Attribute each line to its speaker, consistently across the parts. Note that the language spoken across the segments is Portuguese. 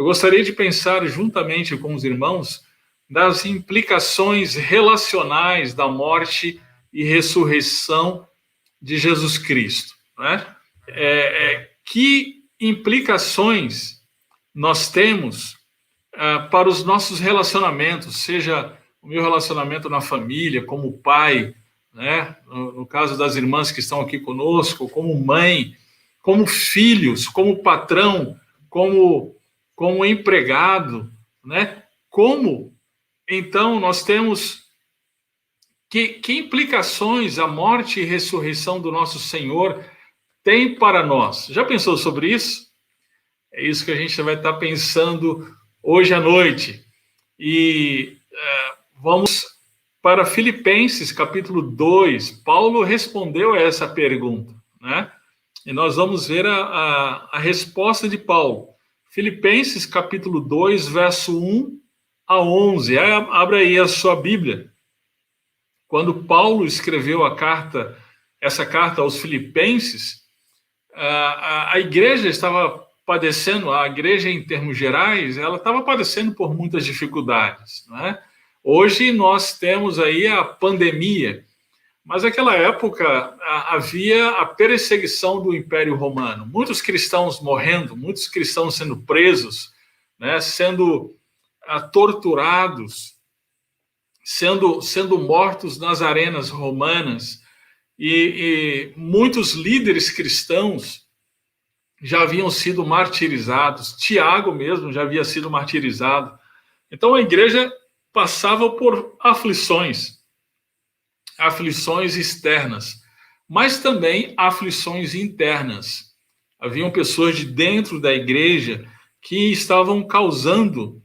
Speaker 1: eu gostaria de pensar juntamente com os irmãos das implicações relacionais da morte e ressurreição de Jesus Cristo, né? Que implicações nós temos para os nossos relacionamentos, seja o meu relacionamento na família, como pai, né? No caso das irmãs que estão aqui conosco, como mãe, como filhos, como patrão, como empregado, né? Como, então, nós temos que implicações a morte e ressurreição do nosso Senhor tem para nós? Já pensou sobre isso? É isso que a gente vai estar pensando hoje à noite. E vamos para Filipenses, capítulo 2. Paulo respondeu a essa pergunta, né? E nós vamos ver a resposta de Paulo. Filipenses, capítulo 2, verso 1 a 11. Abra aí a sua Bíblia. Quando Paulo escreveu essa carta aos Filipenses, a igreja estava padecendo, a igreja em termos gerais, ela estava padecendo por muitas dificuldades, né? Hoje nós temos aí a pandemia, mas naquela época havia a perseguição do Império Romano, muitos cristãos morrendo, muitos cristãos sendo presos, né? Sendo torturados, sendo mortos nas arenas romanas, e muitos líderes cristãos já haviam sido martirizados. Tiago mesmo já havia sido martirizado. Então a igreja passava por aflições externas, mas também aflições internas. Haviam pessoas de dentro da igreja que estavam causando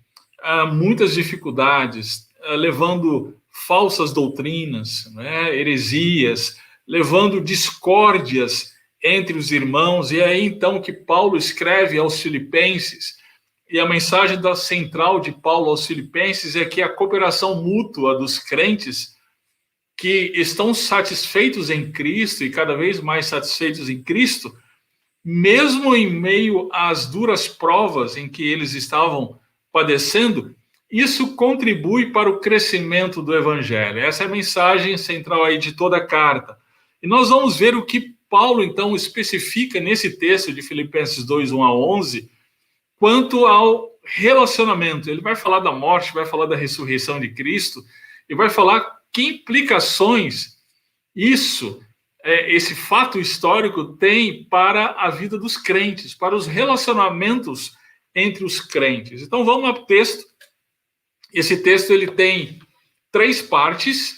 Speaker 1: muitas dificuldades, levando falsas doutrinas, né, heresias, levando discórdias entre os irmãos. E é aí então que Paulo escreve aos Filipenses, e a mensagem central de Paulo aos Filipenses é que a cooperação mútua dos crentes que estão satisfeitos em Cristo e cada vez mais satisfeitos em Cristo, mesmo em meio às duras provas em que eles estavam padecendo, isso contribui para o crescimento do Evangelho. Essa é a mensagem central aí de toda a carta. E nós vamos ver o que Paulo, então, especifica nesse texto de Filipenses 2, 1 a 11, quanto ao relacionamento. Ele vai falar da morte, vai falar da ressurreição de Cristo, e vai falar que implicações esse fato histórico tem para a vida dos crentes, para os relacionamentos entre os crentes. Então vamos ao texto. Esse texto ele tem 3 partes,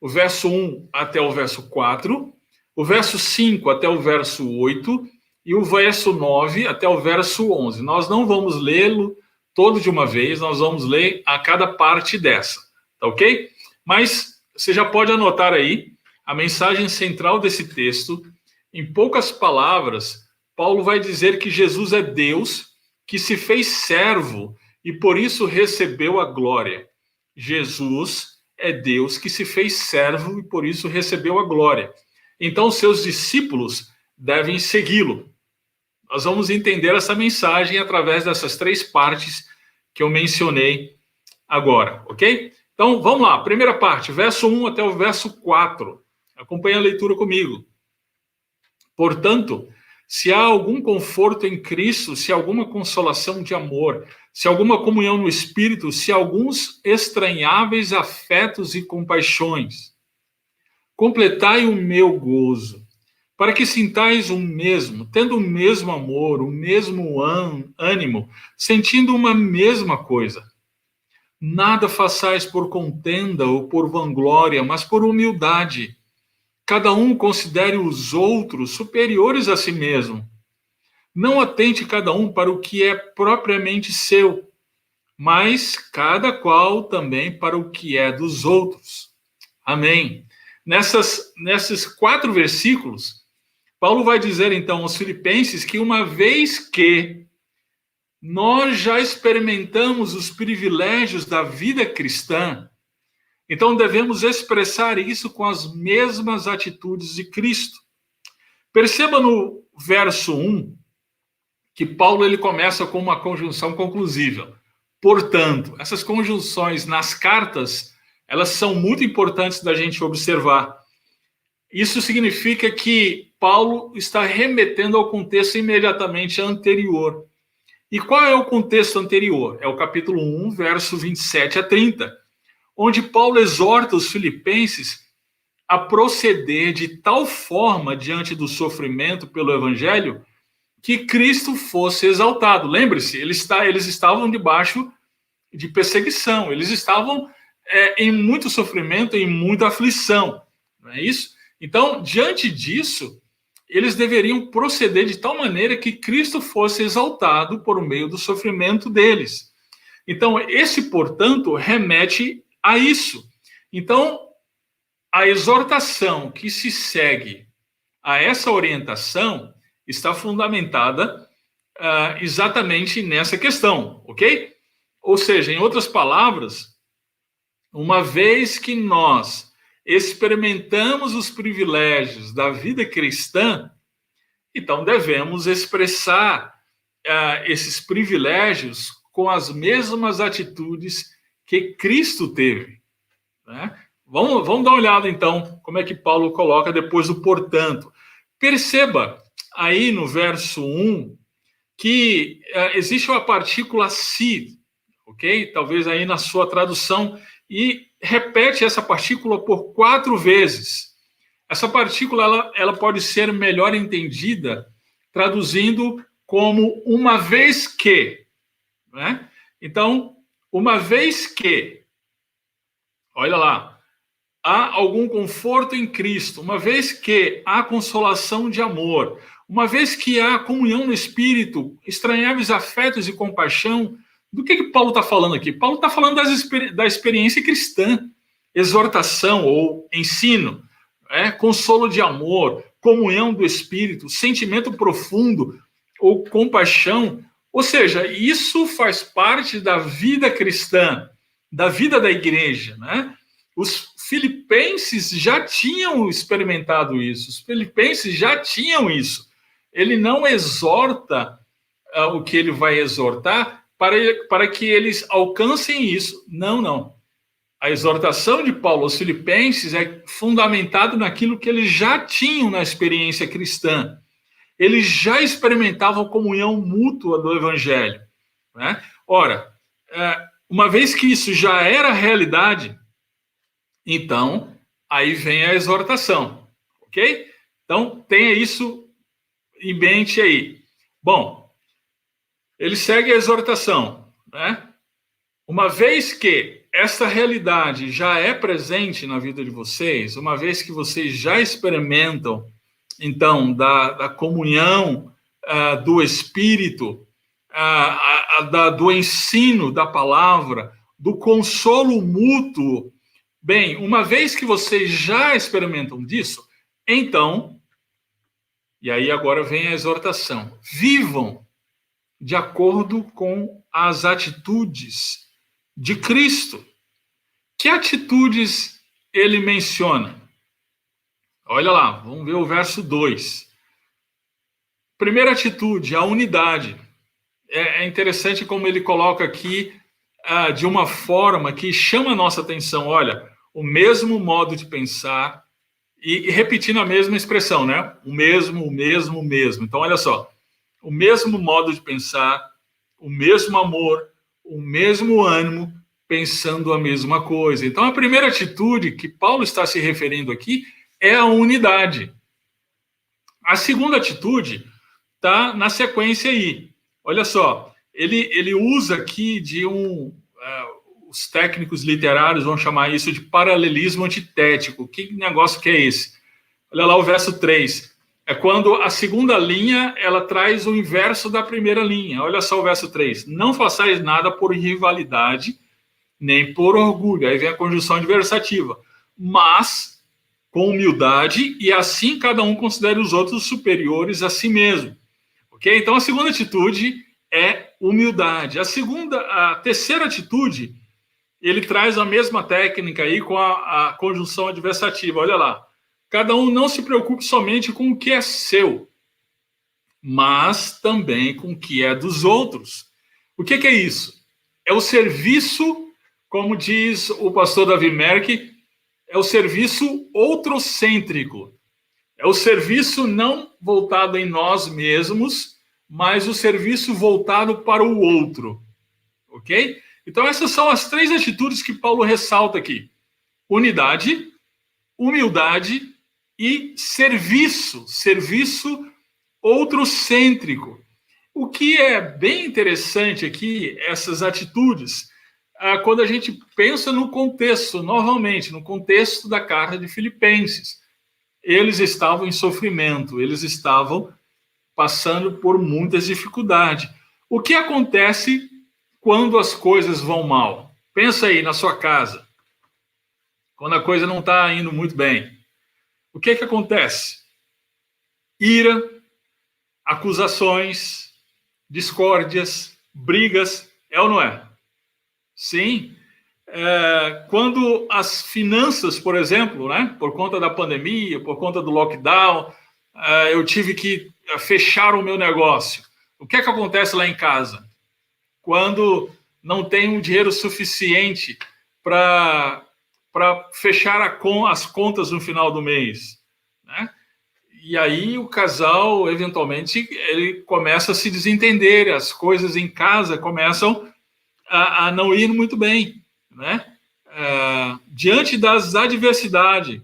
Speaker 1: o verso 1 até o verso 4, o verso 5 até o verso 8 e o verso 9 até o verso 11. Nós não vamos lê-lo todo de uma vez, nós vamos ler a cada parte dessa, tá ok? Mas você já pode anotar aí a mensagem central desse texto. Em poucas palavras, Paulo vai dizer que Jesus é Deus que se fez servo e por isso recebeu a glória. Jesus é Deus que se fez servo e por isso recebeu a glória. Então, seus discípulos devem segui-lo. Nós vamos entender essa mensagem através dessas 3 partes que eu mencionei agora, ok? Então, vamos lá. Primeira parte, verso 1 até o verso 4. Acompanhe a leitura comigo. Portanto, se há algum conforto em Cristo, se há alguma consolação de amor, se há alguma comunhão no Espírito, se há alguns estranháveis afetos e compaixões, completai o meu gozo, para que sintais o mesmo, tendo o mesmo amor, o mesmo ânimo, sentindo uma mesma coisa. Nada façais por contenda ou por vanglória, mas por humildade. Cada um considere os outros superiores a si mesmo. Não atente cada um para o que é propriamente seu, mas cada qual também para o que é dos outros. Amém. Nesses 4 versículos, Paulo vai dizer então aos Filipenses que uma vez que nós já experimentamos os privilégios da vida cristã, então devemos expressar isso com as mesmas atitudes de Cristo. Perceba no verso 1 que Paulo ele começa com uma conjunção conclusiva. Portanto, essas conjunções nas cartas, elas são muito importantes da gente observar. Isso significa que Paulo está remetendo ao contexto imediatamente anterior. E qual é o contexto anterior? É o capítulo 1, verso 27 a 30, onde Paulo exorta os filipenses a proceder de tal forma diante do sofrimento pelo evangelho que Cristo fosse exaltado. Lembre-se, eles estavam debaixo de perseguição, eles estavam em muito sofrimento, em muita aflição, não é isso? Então, diante disso, eles deveriam proceder de tal maneira que Cristo fosse exaltado por meio do sofrimento deles. Então, esse, portanto, remete a isso. Então, a exortação que se segue a essa orientação está fundamentada exatamente nessa questão, ok? Ou seja, em outras palavras, uma vez que nós experimentamos os privilégios da vida cristã, então devemos expressar esses privilégios com as mesmas atitudes que Cristo teve, né? Vamos dar uma olhada, então, como é que Paulo coloca depois do portanto. Perceba aí no verso 1 que existe uma partícula se, ok? Talvez aí na sua tradução, e repete essa partícula por 4 vezes. Essa partícula ela pode ser melhor entendida traduzindo como uma vez que, né? Então, uma vez que, olha lá, há algum conforto em Cristo, uma vez que há consolação de amor, uma vez que há comunhão no Espírito, estranháveis afetos e compaixão, do que Paulo está falando aqui? Paulo está falando da experiência cristã, exortação ou ensino, consolo de amor, comunhão do Espírito, sentimento profundo ou compaixão. Ou seja, isso faz parte da vida cristã, da vida da igreja, né? Os filipenses já tinham experimentado isso, os filipenses já tinham isso. Ele não exorta o que ele vai exortar para que eles alcancem isso. Não. A exortação de Paulo aos filipenses é fundamentada naquilo que eles já tinham na experiência cristã. Eles já experimentavam a comunhão mútua do evangelho, né? Ora, uma vez que isso já era realidade, então, aí vem a exortação, ok? Então, tenha isso em mente aí. Bom, ele segue a exortação, né? Uma vez que essa realidade já é presente na vida de vocês, uma vez que vocês já experimentam, então, da comunhão do Espírito, do ensino da palavra, do consolo mútuo, bem, uma vez que vocês já experimentam disso, então, e aí agora vem a exortação, vivam de acordo com as atitudes de Cristo. Que atitudes ele menciona? Olha lá, vamos ver o verso 2. Primeira atitude, a unidade. É interessante como ele coloca aqui de uma forma que chama a nossa atenção. Olha, o mesmo modo de pensar e repetindo a mesma expressão, né? O mesmo. Então, olha só. O mesmo modo de pensar, o mesmo amor, o mesmo ânimo, pensando a mesma coisa. Então, a primeira atitude que Paulo está se referindo aqui é a unidade. A segunda atitude está na sequência aí. Olha só, ele usa aqui de os técnicos literários vão chamar isso de paralelismo antitético. Que negócio que é esse? Olha lá o verso 3. É quando a segunda linha, ela traz o inverso da primeira linha. Olha só o verso 3. Não façais nada por rivalidade, nem por orgulho. Aí vem a conjunção adversativa. Mas com humildade, e assim cada um considere os outros superiores a si mesmo. Ok? Então, a segunda atitude é humildade. A terceira atitude, ele traz a mesma técnica aí com a conjunção adversativa. Olha lá. Cada um não se preocupe somente com o que é seu, mas também com o que é dos outros. O que é isso? É o serviço, como diz o pastor Davi Merck, é o serviço outrocêntrico. É o serviço não voltado em nós mesmos, mas o serviço voltado para o outro. Ok? Então, essas são as 3 atitudes que Paulo ressalta aqui: unidade, humildade e serviço. Serviço outrocêntrico. O que é bem interessante aqui, essas atitudes, quando a gente pensa no contexto, novamente, no contexto da carta de Filipenses. Eles estavam em sofrimento, eles estavam passando por muitas dificuldades. O que acontece quando as coisas vão mal? Pensa aí na sua casa, quando a coisa não está indo muito bem. O que acontece? Ira, acusações, discórdias, brigas, é ou não é? Sim. Quando as finanças, por exemplo, né, por conta da pandemia, por conta do lockdown, eu tive que fechar o meu negócio. O que acontece lá em casa? Quando não tem um dinheiro suficiente para fechar as contas no final do mês, né? E aí o casal, eventualmente, ele começa a se desentender, as coisas em casa começam a não ir muito bem, né? Diante das adversidades,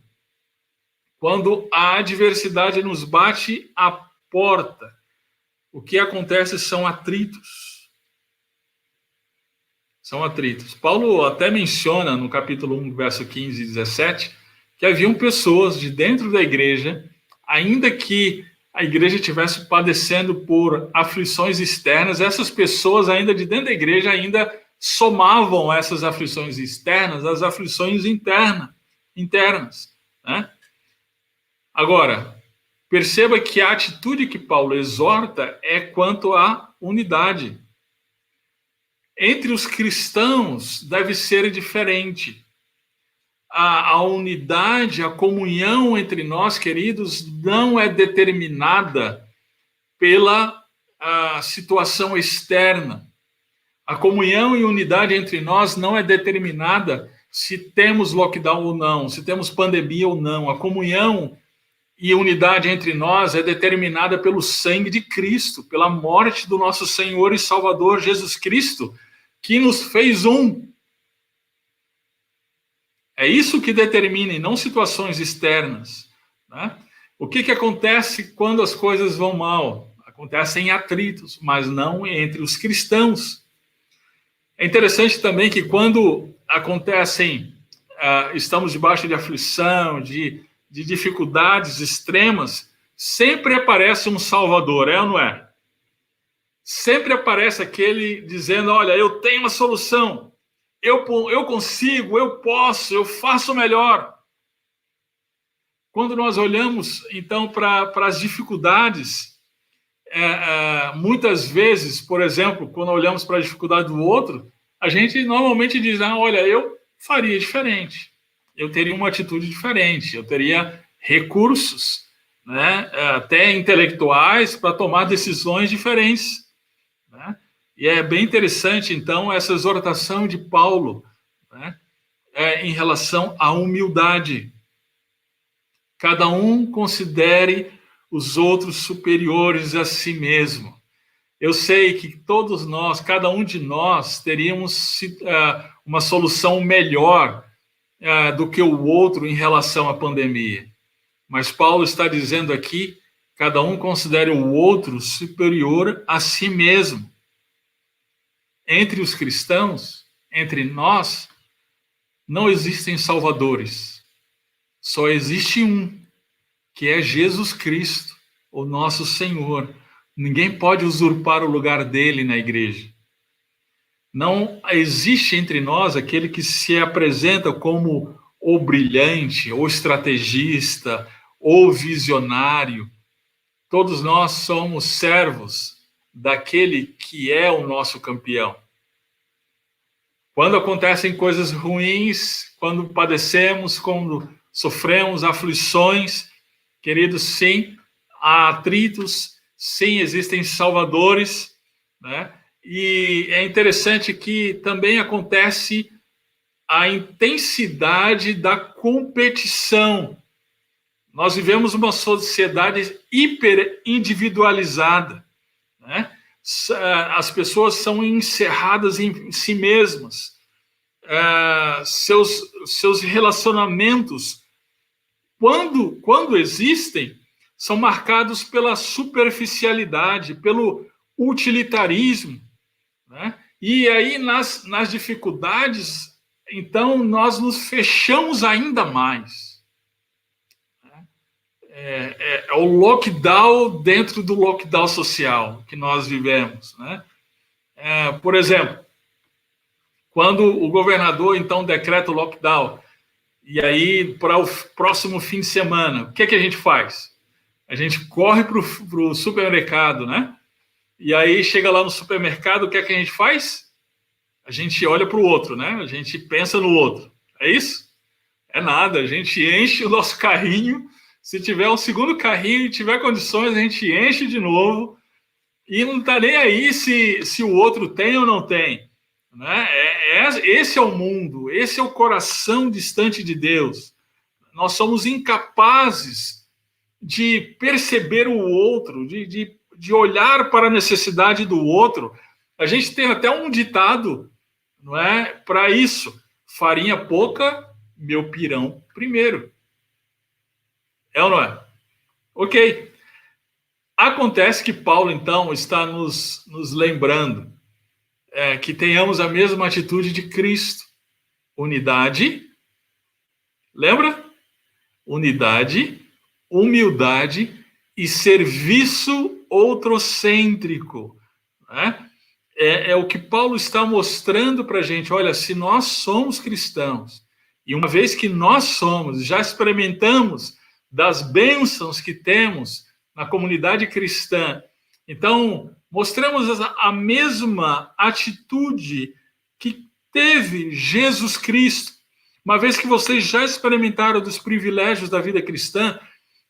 Speaker 1: quando a adversidade nos bate à porta, o que acontece são atritos. São atritos. Paulo até menciona no capítulo 1, verso 15 e 17, que haviam pessoas de dentro da igreja, ainda que a igreja estivesse padecendo por aflições externas, essas pessoas ainda de dentro da igreja ainda somavam essas aflições externas às aflições internas, né? Agora, perceba que a atitude que Paulo exorta é quanto à unidade. Entre os cristãos deve ser diferente. A unidade, a comunhão entre nós, queridos, não é determinada pela situação externa. A comunhão e unidade entre nós não é determinada se temos lockdown ou não, se temos pandemia ou não. A comunhão e unidade entre nós é determinada pelo sangue de Cristo, pela morte do nosso Senhor e Salvador Jesus Cristo, que nos fez um. É isso que determina, e não situações externas, né? O que acontece quando as coisas vão mal? Acontecem atritos, mas não entre os cristãos. É interessante também que quando acontecem, estamos debaixo de aflição, de dificuldades extremas, sempre aparece um salvador, é ou não é? Sempre aparece aquele dizendo, olha, eu tenho uma solução, eu consigo, eu posso, eu faço melhor. Quando nós olhamos, então, para as dificuldades, muitas vezes, por exemplo, quando olhamos para a dificuldade do outro, a gente normalmente diz, olha, eu faria diferente, eu teria uma atitude diferente, eu teria recursos, né, até intelectuais, para tomar decisões diferentes, né? E é bem interessante, então, essa exortação de Paulo, né, em relação à humildade. Cada um considere os outros superiores a si mesmo. Eu sei que todos nós, cada um de nós, teríamos uma solução melhor do que o outro em relação à pandemia. Mas Paulo está dizendo aqui, cada um considere o outro superior a si mesmo. Entre os cristãos, entre nós, não existem salvadores. Só existe um, que é Jesus Cristo, o nosso Senhor. Ninguém pode usurpar o lugar dele na igreja. Não existe entre nós aquele que se apresenta como ou brilhante, ou estrategista, ou visionário. Todos nós somos servos daquele que é o nosso campeão. Quando acontecem coisas ruins, quando padecemos, quando sofremos aflições, queridos, sim, há atritos, sim, existem salvadores, né? E é interessante que também acontece a intensidade da competição. Nós vivemos uma sociedade hiper individualizada, né? As pessoas são encerradas em si mesmas. Seus relacionamentos, quando existem, são marcados pela superficialidade, pelo utilitarismo, né? E aí, nas dificuldades, então, nós nos fechamos ainda mais. É o lockdown dentro do lockdown social que nós vivemos, né? Por exemplo, quando o governador, então, decreta o lockdown, e aí, para o próximo fim de semana, o que a gente faz? A gente corre para o supermercado, né? E aí, chega lá no supermercado, o que a gente faz? A gente olha para o outro, né? A gente pensa no outro. É isso? É nada. A gente enche o nosso carrinho. Se tiver um segundo carrinho e tiver condições, a gente enche de novo. E não está nem aí se o outro tem ou não tem. Né? Esse é o mundo. Esse é o coração distante de Deus. Nós somos incapazes de perceber o outro, de olhar para a necessidade do outro. A gente tem até um ditado, não é, para isso: farinha pouca, meu pirão primeiro. É ou não é? Ok. Acontece que Paulo, então, está nos lembrando que tenhamos a mesma atitude de Cristo. Unidade, lembra? Unidade, humildade e serviço outrocêntrico. Né? É o que Paulo está mostrando para a gente. Olha, se nós somos cristãos, e uma vez que nós somos, já experimentamos das bênçãos que temos na comunidade cristã, então mostramos a mesma atitude que teve Jesus Cristo. Uma vez que vocês já experimentaram dos privilégios da vida cristã,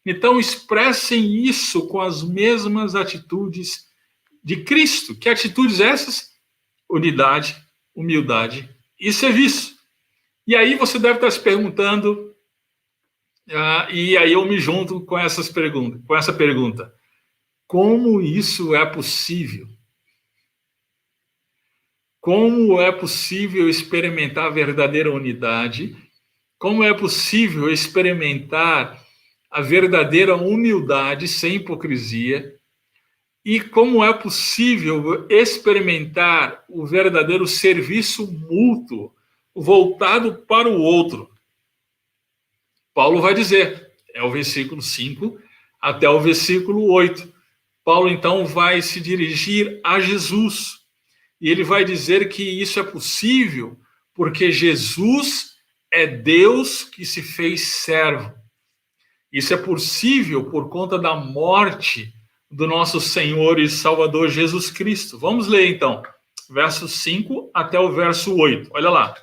Speaker 1: então expressem isso com as mesmas atitudes de Cristo. Que atitudes essas? Unidade, humildade e serviço. E aí você deve estar se perguntando, e aí eu me junto com essa pergunta: como isso é possível? Como é possível experimentar a verdadeira unidade? Como é possível experimentar a verdadeira humildade sem hipocrisia? E como é possível experimentar o verdadeiro serviço mútuo voltado para o outro? Paulo vai dizer, é o versículo 5 até o versículo 8. Paulo, então, vai se dirigir a Jesus. E ele vai dizer que isso é possível porque Jesus é Deus que se fez servo. Isso é possível por conta da morte do nosso Senhor e Salvador Jesus Cristo. Vamos ler, então, verso 5 até o verso 8. Olha lá.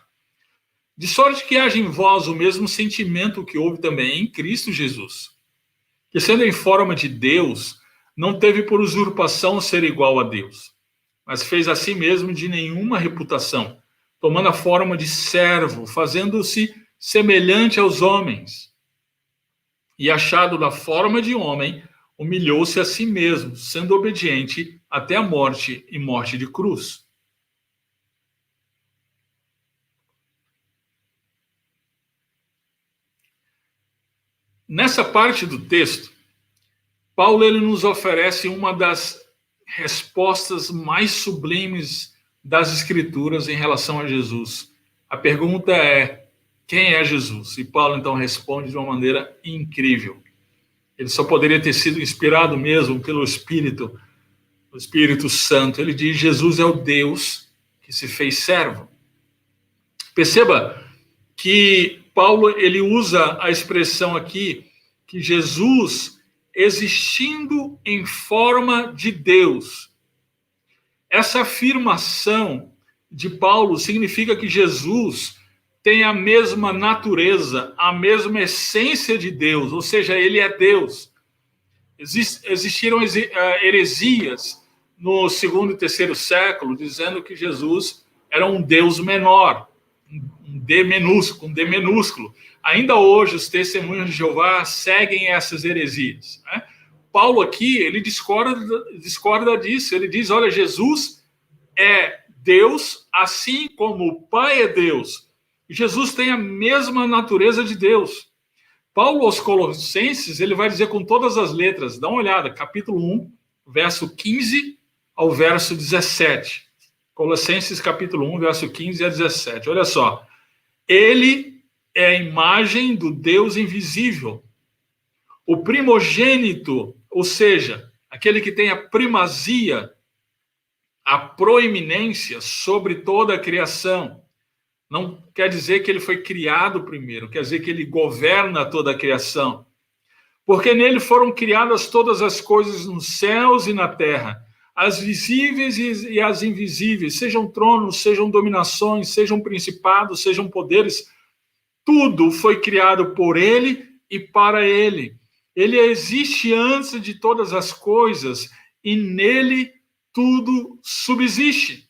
Speaker 1: De sorte que haja em vós o mesmo sentimento que houve também em Cristo Jesus, que sendo em forma de Deus, não teve por usurpação ser igual a Deus, mas fez a si mesmo de nenhuma reputação, tomando a forma de servo, fazendo-se semelhante aos homens. E achado na forma de homem, humilhou-se a si mesmo, sendo obediente até a morte e morte de cruz. Nessa parte do texto, Paulo ele nos oferece uma das respostas mais sublimes das Escrituras em relação a Jesus. A pergunta é: quem é Jesus? E Paulo então responde de uma maneira incrível. Ele só poderia ter sido inspirado mesmo pelo Espírito, o Espírito Santo. Ele diz: Jesus é o Deus que se fez servo. Perceba que Paulo ele usa a expressão aqui que Jesus existindo em forma de Deus. Essa afirmação de Paulo significa que Jesus tem a mesma natureza, a mesma essência de Deus, ou seja, ele é Deus. Existiram heresias no segundo e terceiro século, dizendo que Jesus era um Deus menor, um D minúsculo. Ainda hoje, os testemunhos de Jeová seguem essas heresias, né? Paulo aqui, ele discorda disso. Ele diz, olha, Jesus é Deus, assim como o Pai é Deus. Jesus tem a mesma natureza de Deus. Paulo aos Colossenses, ele vai dizer com todas as letras, dá uma olhada, capítulo 1, verso 15 ao verso 17. Colossenses capítulo 1, verso 15 a 17. Olha só. Ele é a imagem do Deus invisível, o primogênito, ou seja, aquele que tem a primazia, a proeminência sobre toda a criação. Não quer dizer que ele foi criado primeiro, quer dizer que ele governa toda a criação. Porque nele foram criadas todas as coisas nos céus e na terra, as visíveis e as invisíveis, sejam tronos, sejam dominações, sejam principados, sejam poderes, tudo foi criado por ele e para ele. Ele existe antes de todas as coisas e nele tudo subsiste.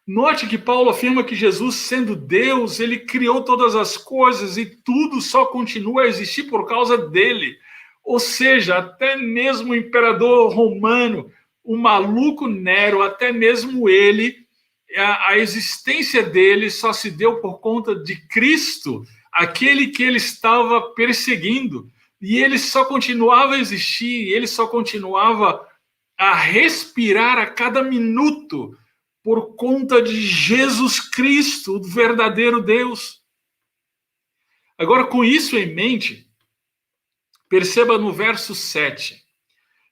Speaker 1: Note que Paulo afirma que Jesus, sendo Deus, ele criou todas as coisas e tudo só continua a existir por causa dele. Ou seja, até mesmo o imperador romano, o maluco Nero, até mesmo ele, a existência dele só se deu por conta de Cristo, aquele que ele estava perseguindo. E ele só continuava a existir, ele só continuava a respirar a cada minuto por conta de Jesus Cristo, o verdadeiro Deus. Agora, com isso em mente, perceba no verso 7,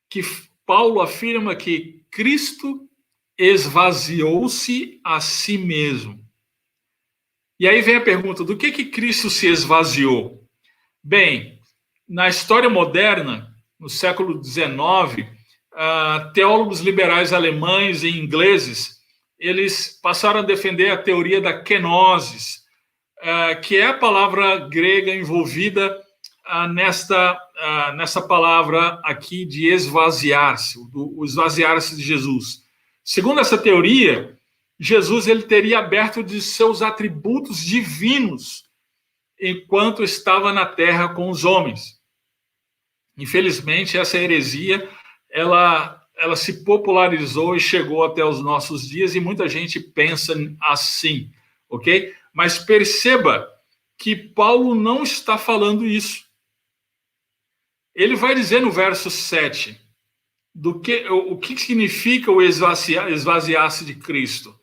Speaker 1: que Paulo afirma que Cristo esvaziou-se a si mesmo. E aí vem a pergunta, do que Cristo se esvaziou? Bem, na história moderna, no século XIX, teólogos liberais alemães e ingleses, eles passaram a defender a teoria da kenosis, que é a palavra grega envolvida nessa palavra aqui de esvaziar-se, o esvaziar-se de Jesus. Segundo essa teoria, Jesus ele teria aberto de seus atributos divinos enquanto estava na terra com os homens. Infelizmente, essa heresia, ela se popularizou e chegou até os nossos dias e muita gente pensa assim, ok? Mas perceba que Paulo não está falando isso. Ele vai dizer no verso 7 o que significa o esvaziar-se de Cristo.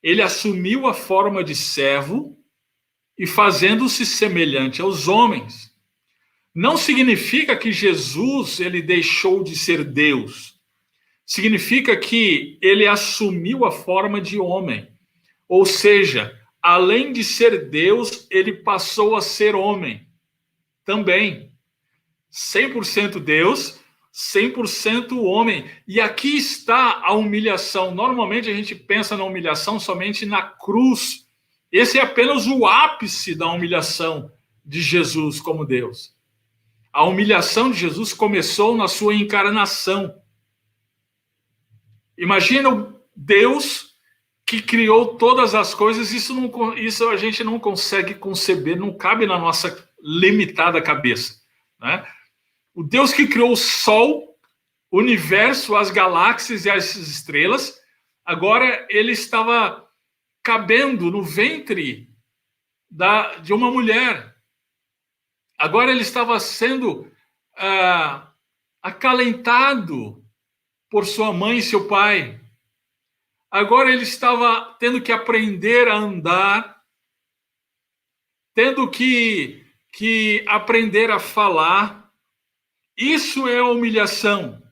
Speaker 1: Ele assumiu a forma de servo e fazendo-se semelhante aos homens. Não significa que Jesus ele deixou de ser Deus. Significa que ele assumiu a forma de homem. Ou seja, além de ser Deus, ele passou a ser homem também. 100% Deus, 100% homem. E aqui está a humilhação. Normalmente a gente pensa na humilhação somente na cruz. Esse é apenas o ápice da humilhação de Jesus como Deus. A humilhação de Jesus começou na sua encarnação. Imagina Deus que criou todas as coisas, isso a gente não consegue conceber, não cabe na nossa limitada cabeça, né? O Deus que criou o Sol, o universo, as galáxias e as estrelas, agora ele estava cabendo no ventre de uma mulher. Agora ele estava sendo acalentado por sua mãe e seu pai. Agora ele estava tendo que aprender a andar, tendo que aprender a falar. Isso é a humilhação.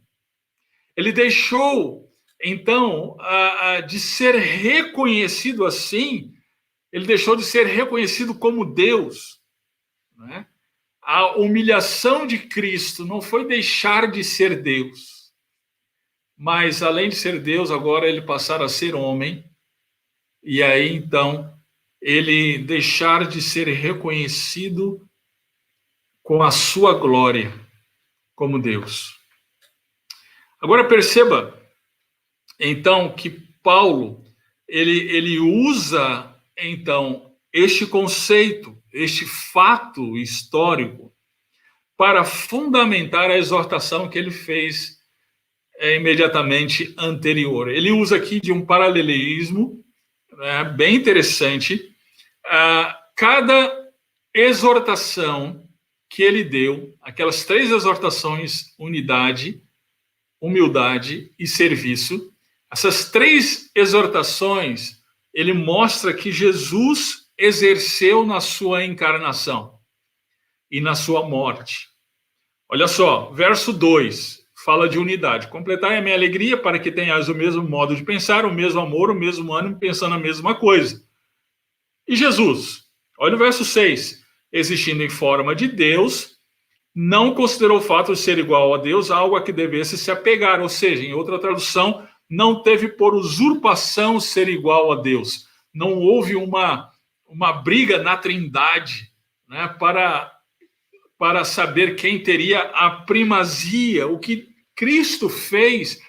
Speaker 1: Ele deixou, então, de ser reconhecido assim, ele deixou de ser reconhecido como Deus, né? A humilhação de Cristo não foi deixar de ser Deus, mas além de ser Deus, agora ele passar a ser homem, e aí então ele deixar de ser reconhecido com a sua glória como Deus. Agora perceba, então, que Paulo, ele usa, então, este conceito, este fato histórico, para fundamentar a exortação que ele fez imediatamente anterior. Ele usa aqui de um paralelismo bem interessante. Cada exortação que ele deu, aquelas 3 exortações, unidade, humildade e serviço, essas 3 exortações, ele mostra que Jesus exerceu na sua encarnação e na sua morte. Olha só, verso 2, fala de unidade. Completai a minha alegria para que tenhais o mesmo modo de pensar, o mesmo amor, o mesmo ânimo, pensando a mesma coisa. E Jesus, olha o verso 6, existindo em forma de Deus, não considerou o fato de ser igual a Deus algo a que devesse se apegar, ou seja, em outra tradução, não teve por usurpação ser igual a Deus. Não houve uma briga na Trindade, né, para saber quem teria a primazia. O que Cristo fez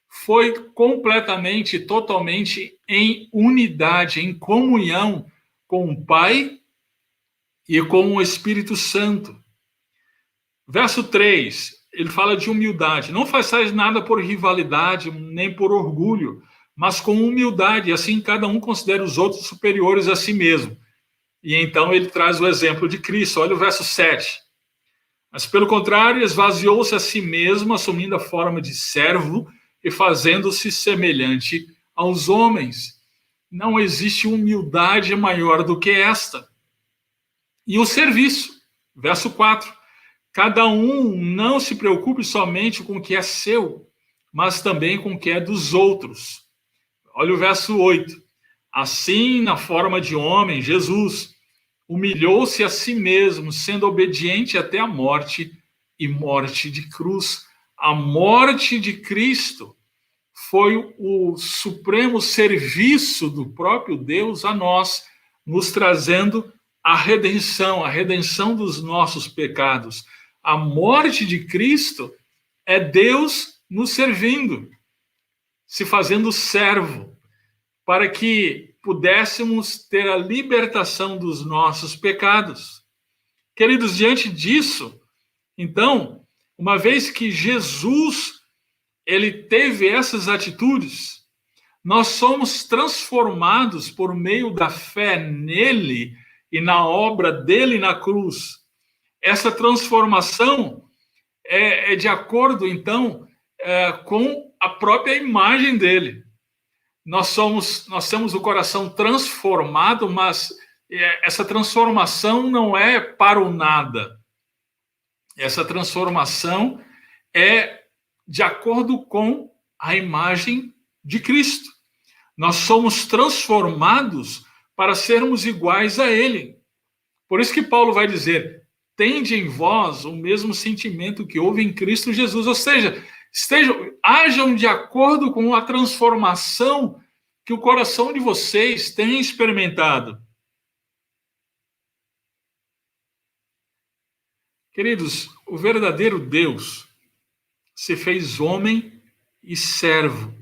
Speaker 1: foi completamente, totalmente em unidade, em comunhão com o Pai e com o Espírito Santo. Verso 3, ele fala de humildade. Não façais nada por rivalidade, nem por orgulho, mas com humildade, assim cada um considera os outros superiores a si mesmo. E então ele traz o exemplo de Cristo. Olha o verso 7. Mas, pelo contrário, esvaziou-se a si mesmo, assumindo a forma de servo e fazendo-se semelhante aos homens. Não existe humildade maior do que esta. E o serviço, verso 4. Cada um não se preocupe somente com o que é seu, mas também com o que é dos outros. Olha o verso 8. Assim, na forma de homem, Jesus humilhou-se a si mesmo, sendo obediente até a morte e morte de cruz. A morte de Cristo foi o supremo serviço do próprio Deus a nós, nos trazendo a redenção dos nossos pecados. A morte de Cristo é Deus nos servindo, se fazendo servo, para que pudéssemos ter a libertação dos nossos pecados. Queridos, diante disso, então, uma vez que Jesus ele teve essas atitudes, nós somos transformados por meio da fé nele e na obra dele na cruz. Essa transformação é de acordo, então, com a própria imagem dele. Nós temos o coração transformado, mas essa transformação não é para o nada. Essa transformação é de acordo com a imagem de Cristo. Nós somos transformados para sermos iguais a Ele. Por isso que Paulo vai dizer, tende em vós o mesmo sentimento que houve em Cristo Jesus. Ou seja, hajam de acordo com a transformação que o coração de vocês tem experimentado. Queridos, o verdadeiro Deus se fez homem e servo.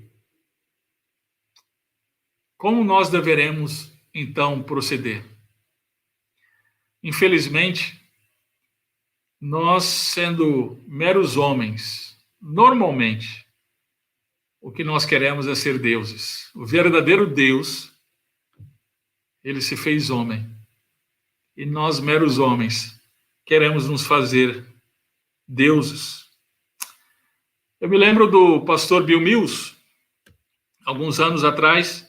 Speaker 1: Como nós deveremos, então, proceder? Infelizmente, nós, sendo meros homens, normalmente, o que nós queremos é ser deuses. O verdadeiro Deus, ele se fez homem. E nós, meros homens, queremos nos fazer deuses. Eu me lembro do pastor Bill Mills, alguns anos atrás.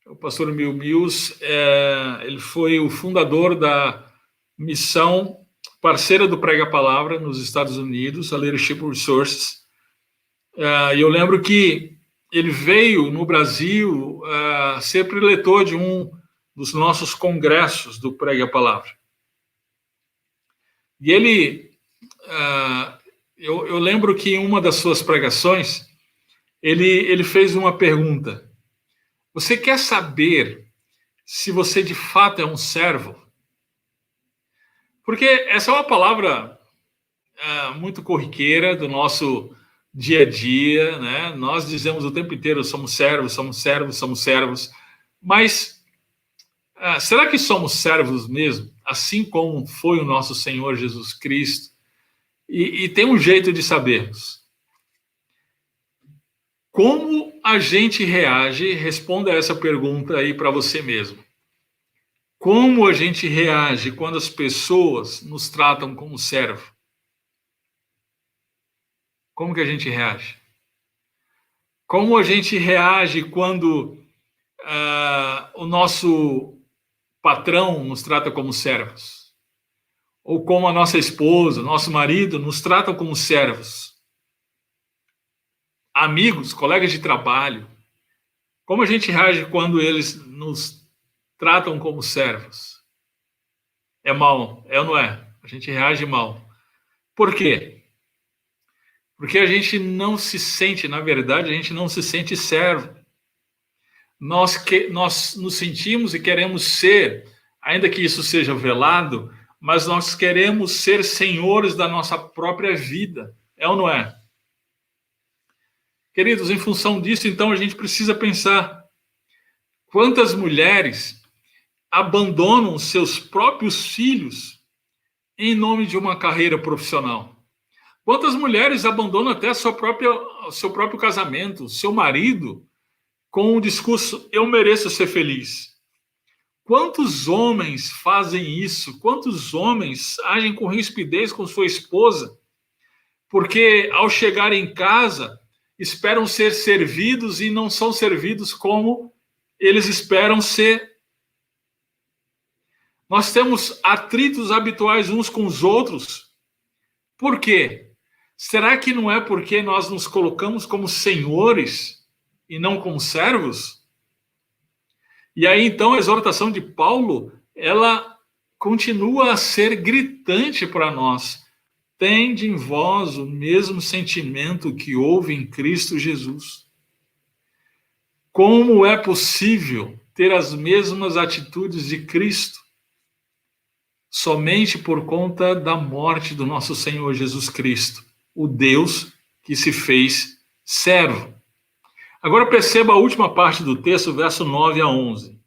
Speaker 1: O pastor Bill Mills, ele foi o fundador da missão parceira do Prega Palavra nos Estados Unidos, a Leadership Resources. E eu lembro que ele veio no Brasil ser preletor de um dos nossos congressos do Prega Palavra. E ele, eu lembro que em uma das suas pregações, ele fez uma pergunta. Você quer saber se você de fato é um servo? Porque essa é uma palavra muito corriqueira do nosso dia a dia, né? Nós dizemos o tempo inteiro: somos servos, somos servos, somos servos. Mas será que somos servos mesmo? Assim como foi o nosso Senhor Jesus Cristo? E tem um jeito de sabermos. Como a gente reage? Responda essa pergunta aí para você mesmo. Como a gente reage quando as pessoas nos tratam como servo? Como que a gente reage? Como a gente reage quando o nosso patrão nos trata como servos? Ou como a nossa esposa, nosso marido nos tratam como servos? Amigos, colegas de trabalho, como a gente reage quando eles nos tratam como servos? É mal, é ou não é? A gente reage mal. Por quê? Porque a gente não se sente, na verdade, a gente não se sente servo. Nós nos sentimos e queremos ser, ainda que isso seja velado, mas nós queremos ser senhores da nossa própria vida. É ou não é? Queridos, em função disso, então, a gente precisa pensar quantas mulheres abandonam seus próprios filhos em nome de uma carreira profissional. Quantas mulheres abandonam até o seu próprio casamento, seu marido, com o discurso: eu mereço ser feliz. Quantos homens fazem isso? Quantos homens agem com rispidez com sua esposa? Porque ao chegar em casa, esperam ser servidos e não são servidos como eles esperam ser. Nós temos atritos habituais uns com os outros. Por quê? Será que não é porque nós nos colocamos como senhores e não como servos? E aí, então, a exortação de Paulo, ela continua a ser gritante para nós. Tende em vós o mesmo sentimento que houve em Cristo Jesus. Como é possível ter as mesmas atitudes de Cristo? Somente por conta da morte do nosso Senhor Jesus Cristo, o Deus que se fez servo. Agora perceba a última parte do texto, verso 9 a 11.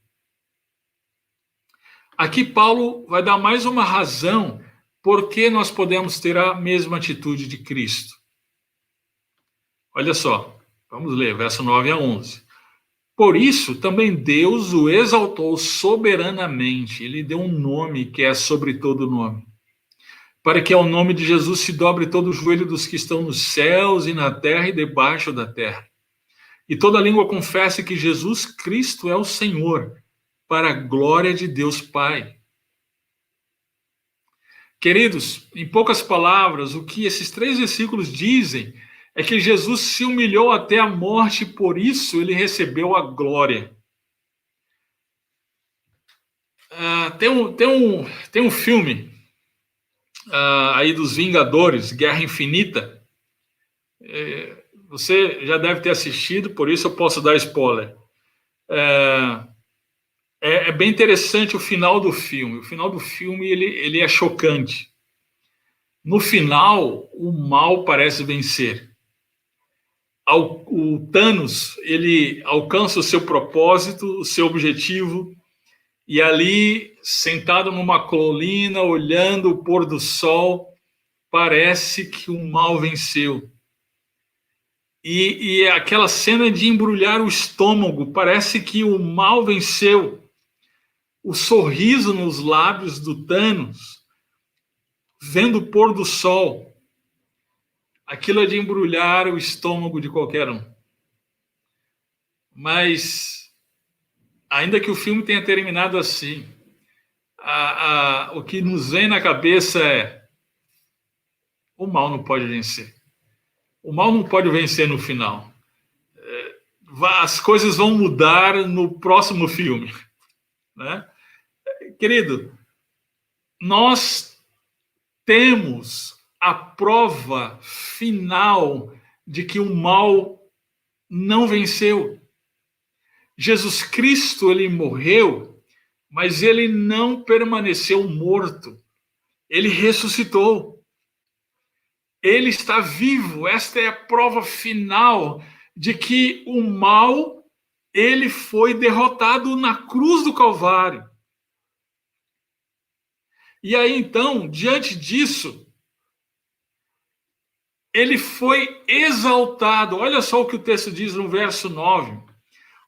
Speaker 1: Aqui Paulo vai dar mais uma razão por que nós podemos ter a mesma atitude de Cristo. Olha só, vamos ler, verso 9 a 11. Por isso, também Deus o exaltou soberanamente. Ele deu um nome que é sobre todo nome. Para que ao nome de Jesus se dobre todo o joelho dos que estão nos céus e na terra e debaixo da terra. E toda língua confesse que Jesus Cristo é o Senhor, para a glória de Deus Pai. Queridos, em poucas palavras, o que esses 3 versículos dizem é que Jesus se humilhou até a morte, por isso ele recebeu a glória. Tem um filme aí dos Vingadores, Guerra Infinita. Você já deve ter assistido, por isso eu posso dar spoiler. É bem interessante o final do filme. O final do filme ele é chocante. No final, o mal parece vencer. O Thanos, ele alcança o seu propósito, o seu objetivo, e ali, sentado numa colina, olhando o pôr do sol, parece que o mal venceu. E aquela cena de embrulhar o estômago, parece que o mal venceu. O sorriso nos lábios do Thanos, vendo o pôr do sol, aquilo é de embrulhar o estômago de qualquer um. Mas, ainda que o filme tenha terminado assim, o que nos vem na cabeça é: o mal não pode vencer. O mal não pode vencer no final. As coisas vão mudar no próximo filme, né? Querido, nós temos a prova final de que o mal não venceu. Jesus Cristo, ele morreu, mas ele não permaneceu morto. Ele ressuscitou. Ele está vivo. Esta é a prova final de que o mal, ele foi derrotado na cruz do Calvário. E aí, então, diante disso, ele foi exaltado. Olha só o que o texto diz no verso 9.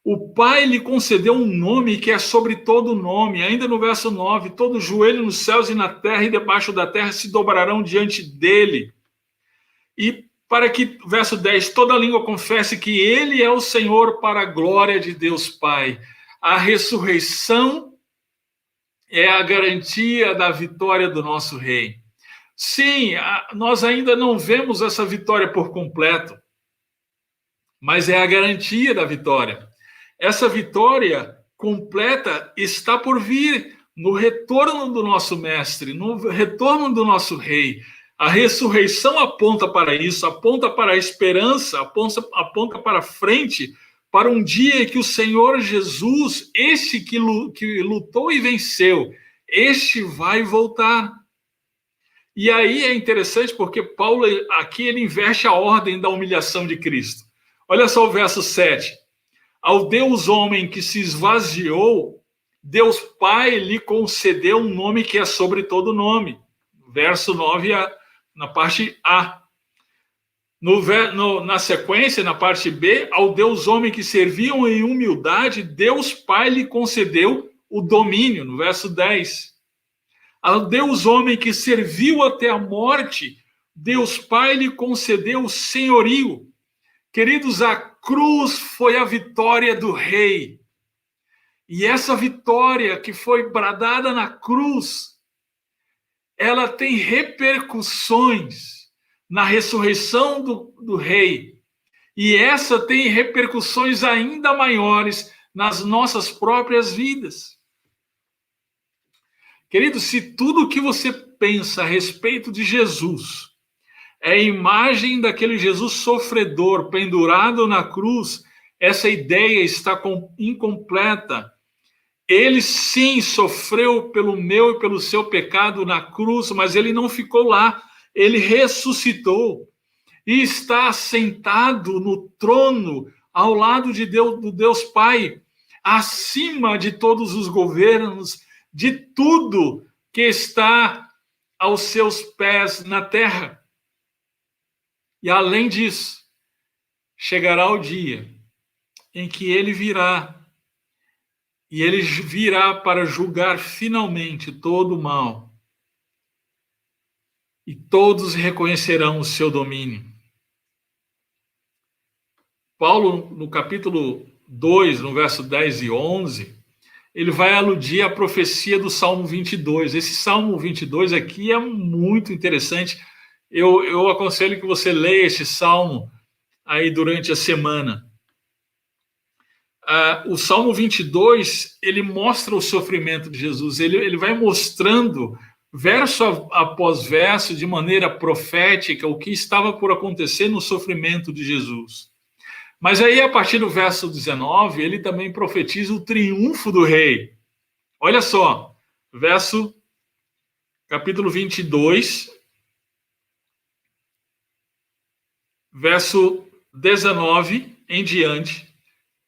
Speaker 1: O Pai lhe concedeu um nome que é sobre todo nome. Ainda no verso 9, todo joelho nos céus e na terra e debaixo da terra se dobrarão diante dele. E para que, verso 10, toda língua confesse que ele é o Senhor, para a glória de Deus Pai. A ressurreição é a garantia da vitória do nosso Rei. Sim, nós ainda não vemos essa vitória por completo, mas é a garantia da vitória. Essa vitória completa está por vir no retorno do nosso Mestre, no retorno do nosso Rei. A ressurreição aponta para isso, aponta para a esperança, aponta para frente, para um dia em que o Senhor Jesus, este que lutou e venceu, este vai voltar. E aí é interessante porque Paulo aqui ele inverte a ordem da humilhação de Cristo. Olha só o verso 7. Ao Deus homem que se esvaziou, Deus Pai lhe concedeu um nome que é sobre todo nome. Verso 9, na parte A. Na sequência, na parte B, ao Deus homem que serviam em humildade, Deus Pai lhe concedeu o domínio, no verso 10. Ao Deus homem que serviu até a morte, Deus Pai lhe concedeu o senhorio. Queridos, a cruz foi a vitória do Rei. E essa vitória que foi bradada na cruz, ela tem repercussões na ressurreição do Rei. E essa tem repercussões ainda maiores nas nossas próprias vidas. Querido, se tudo o que você pensa a respeito de Jesus é a imagem daquele Jesus sofredor pendurado na cruz, essa ideia está incompleta. Ele sim sofreu pelo meu e pelo seu pecado na cruz, mas ele não ficou lá, ele ressuscitou e está sentado no trono ao lado de Deus, do Deus Pai, acima de todos os governos, de tudo que está aos seus pés na terra. E além disso, chegará o dia em que ele virá, e ele virá para julgar finalmente todo o mal. E todos reconhecerão o seu domínio. Paulo, no capítulo 2, no verso 10 e 11, ele vai aludir à profecia do Salmo 22. Esse Salmo 22 aqui é muito interessante. Eu aconselho que você leia esse Salmo aí durante a semana. O Salmo 22, ele mostra o sofrimento de Jesus. Ele vai mostrando, verso após verso, de maneira profética, o que estava por acontecer no sofrimento de Jesus. Mas aí, a partir do verso 19, ele também profetiza o triunfo do Rei. Olha só, capítulo 22, verso 19 em diante,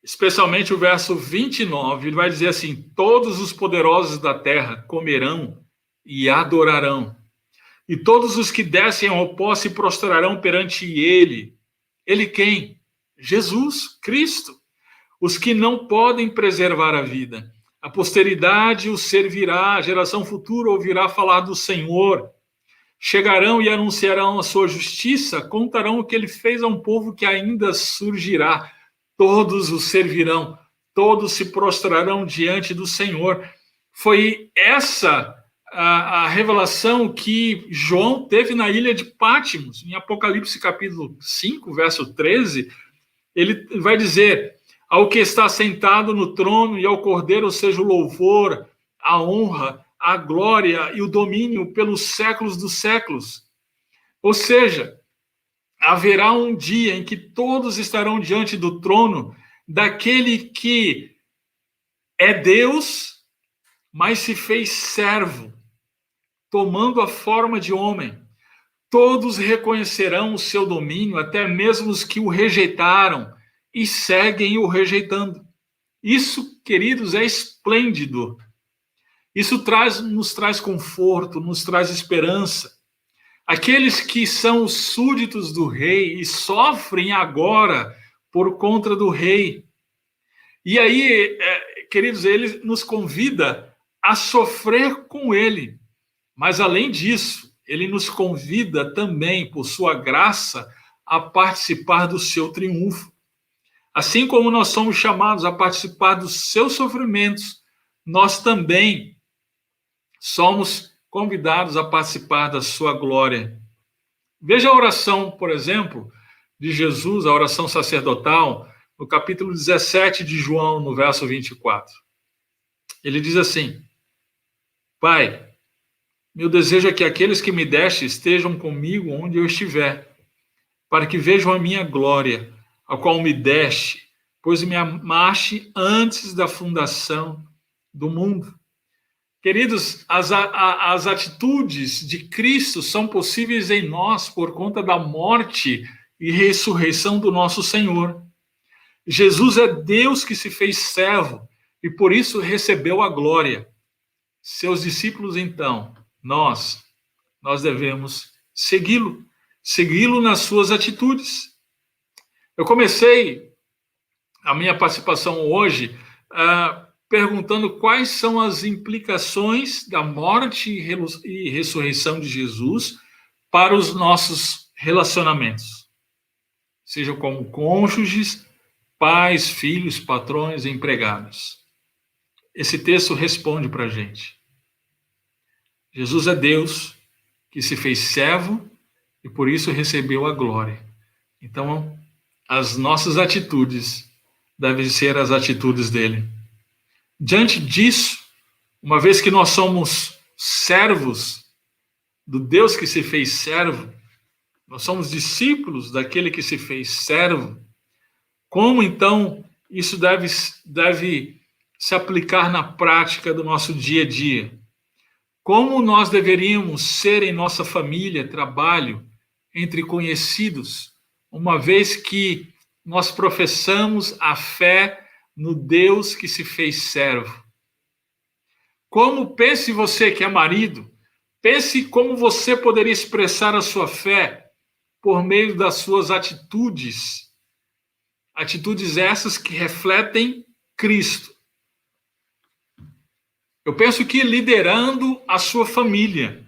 Speaker 1: especialmente o verso 29, ele vai dizer assim: todos os poderosos da terra comerão e adorarão, e todos os que descem ao pó se prostrarão perante ele. Ele quem? Jesus Cristo. Os que não podem preservar a vida. A posteridade os servirá, a geração futura ouvirá falar do Senhor. Chegarão e anunciarão a sua justiça, contarão o que ele fez a um povo que ainda surgirá. Todos o servirão, todos se prostrarão diante do Senhor. Foi essa a revelação que João teve na ilha de Pátimos, em Apocalipse capítulo 5, verso 13, ele vai dizer: ao que está sentado no trono e ao Cordeiro seja o louvor, a honra, a glória e o domínio pelos séculos dos séculos. Ou seja, haverá um dia em que todos estarão diante do trono daquele que é Deus, mas se fez servo, tomando a forma de homem, Todos reconhecerão o seu domínio, até mesmo os que o rejeitaram e seguem o rejeitando. Isso, queridos, é esplêndido. Isso nos traz conforto, nos traz esperança. Aqueles que são os súditos do rei e sofrem agora por conta do rei. E aí, queridos, ele nos convida a sofrer com ele. Mas, além disso, ele nos convida também, por sua graça, a participar do seu triunfo. Assim como nós somos chamados a participar dos seus sofrimentos, nós também somos convidados a participar da sua glória. Veja a oração, por exemplo, de Jesus, a oração sacerdotal, no capítulo 17 de João, no verso 24. Ele diz assim: Pai, meu desejo é que aqueles que me deste estejam comigo onde eu estiver, para que vejam a minha glória, a qual me deste, pois me amaste antes da fundação do mundo. Queridos, as atitudes de Cristo são possíveis em nós por conta da morte e ressurreição do nosso Senhor. Jesus é Deus que se fez servo e por isso recebeu a glória. Seus discípulos, então, nós devemos segui-lo nas suas atitudes. Eu comecei a minha participação hoje perguntando quais são as implicações da morte e ressurreição de Jesus para os nossos relacionamentos, seja como cônjuges, pais, filhos, patrões, empregados. Esse texto responde para a gente. Jesus é Deus que se fez servo e por isso recebeu a glória. Então, as nossas atitudes devem ser as atitudes dele. Diante disso, uma vez que nós somos servos do Deus que se fez servo, nós somos discípulos daquele que se fez servo, como então isso deve se aplicar na prática do nosso dia a dia? Como nós deveríamos ser em nossa família, trabalho, entre conhecidos, uma vez que nós professamos a fé no Deus que se fez servo? Como, pense você que é marido, pense como você poderia expressar a sua fé por meio das suas atitudes. Atitudes essas que refletem Cristo. Eu penso que liderando a sua família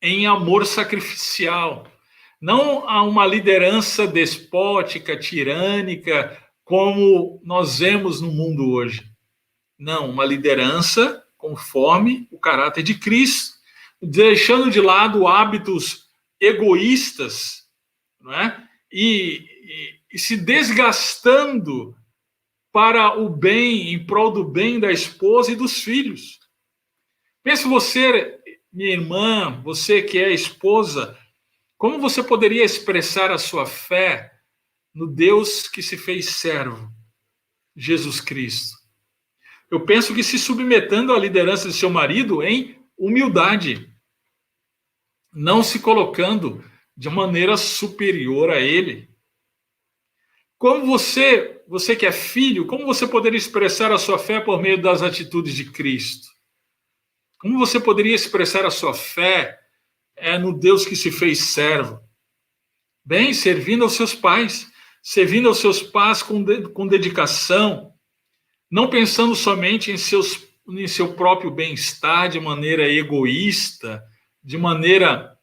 Speaker 1: em amor sacrificial, não a uma liderança despótica, tirânica, como nós vemos no mundo hoje. Não, uma liderança conforme o caráter de Cristo, deixando de lado hábitos egoístas, não é? E se desgastando para o bem, em prol do bem da esposa e dos filhos. Pense você, minha irmã, você que é esposa, como você poderia expressar a sua fé no Deus que se fez servo, Jesus Cristo? Eu penso que se submetendo à liderança de seu marido em humildade, não se colocando de maneira superior a ele. Como você que é filho, como você poderia expressar a sua fé por meio das atitudes de Cristo? Como você poderia expressar a sua fé no Deus que se fez servo? Bem, servindo aos seus pais, servindo aos seus pais com dedicação, não pensando somente em seu próprio bem-estar de maneira egoísta, de maneira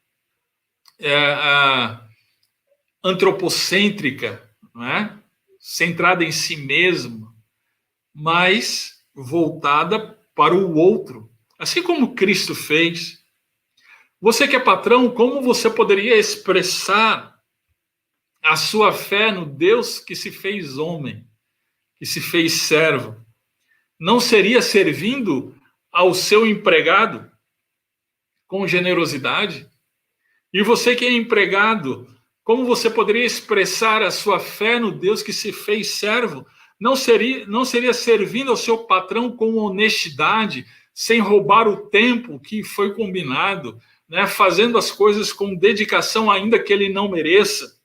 Speaker 1: antropocêntrica, não é? Centrada em si mesmo, mas voltada para o outro, assim como Cristo fez. Você que é patrão, como você poderia expressar a sua fé no Deus que se fez homem, que se fez servo? Não seria servindo ao seu empregado com generosidade? E você que é empregado, como você poderia expressar a sua fé no Deus que se fez servo? Não seria servindo ao seu patrão com honestidade, sem roubar o tempo que foi combinado, né, fazendo as coisas com dedicação, ainda que ele não mereça.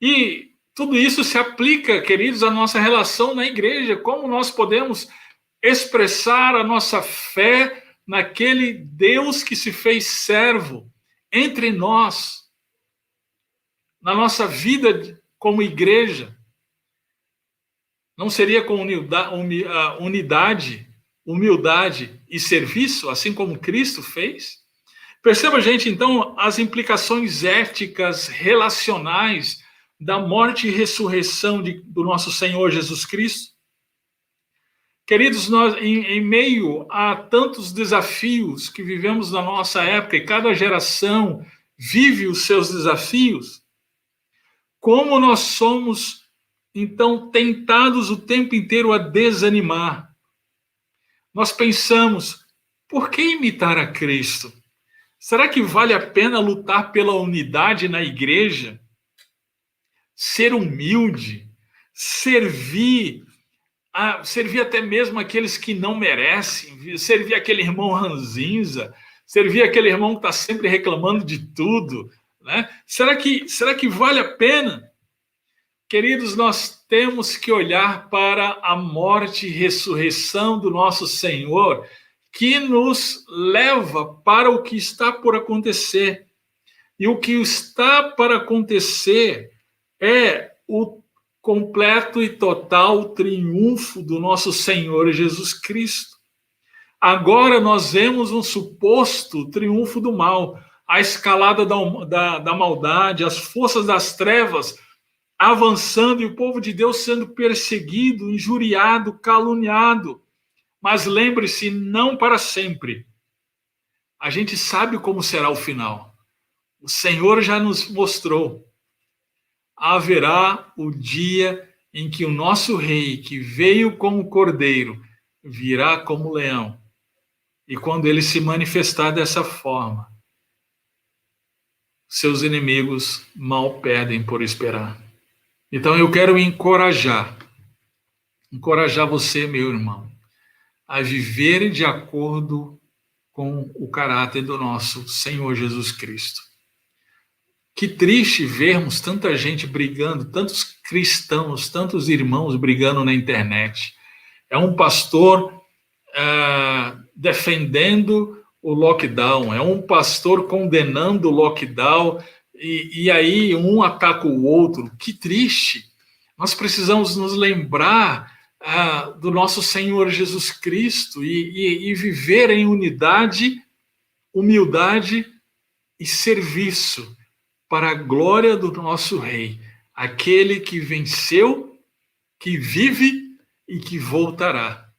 Speaker 1: E tudo isso se aplica, queridos, à nossa relação na igreja, como nós podemos expressar a nossa fé naquele Deus que se fez servo entre nós, na nossa vida como igreja. Não seria com unidade, humildade e serviço, assim como Cristo fez? Perceba, gente, então, as implicações éticas, relacionais da morte e ressurreição do nosso Senhor Jesus Cristo. Queridos, nós, em meio a tantos desafios que vivemos na nossa época, e cada geração vive os seus desafios, como nós somos, então, tentados o tempo inteiro a desanimar. Nós pensamos, por que imitar a Cristo? Será que vale a pena lutar pela unidade na igreja? Ser humilde, servir até mesmo aqueles que não merecem, servir aquele irmão ranzinza, servir aquele irmão que está sempre reclamando de tudo, né? Será que vale a pena? Queridos, nós temos que olhar para a morte e ressurreição do nosso Senhor, que nos leva para o que está por acontecer. E o que está para acontecer é o completo e total triunfo do nosso Senhor Jesus Cristo. Agora nós vemos um suposto triunfo do mal, a escalada da maldade, as forças das trevas avançando e o povo de Deus sendo perseguido, injuriado, caluniado. Mas lembre-se, não para sempre. A gente sabe como será o final. O Senhor já nos mostrou. Haverá o dia em que o nosso rei, que veio como cordeiro, virá como leão. E quando ele se manifestar dessa forma, seus inimigos mal perdem por esperar. Então eu quero encorajar você, meu irmão, a viver de acordo com o caráter do nosso Senhor Jesus Cristo. Que triste vermos tanta gente brigando, tantos cristãos, tantos irmãos brigando na internet. É um pastor defendendo o lockdown, é um pastor condenando o lockdown, e aí um ataca o outro. Que triste. Nós precisamos nos lembrar do nosso Senhor Jesus Cristo e viver em unidade, humildade e serviço para a glória do nosso Rei, aquele que venceu, que vive e que voltará.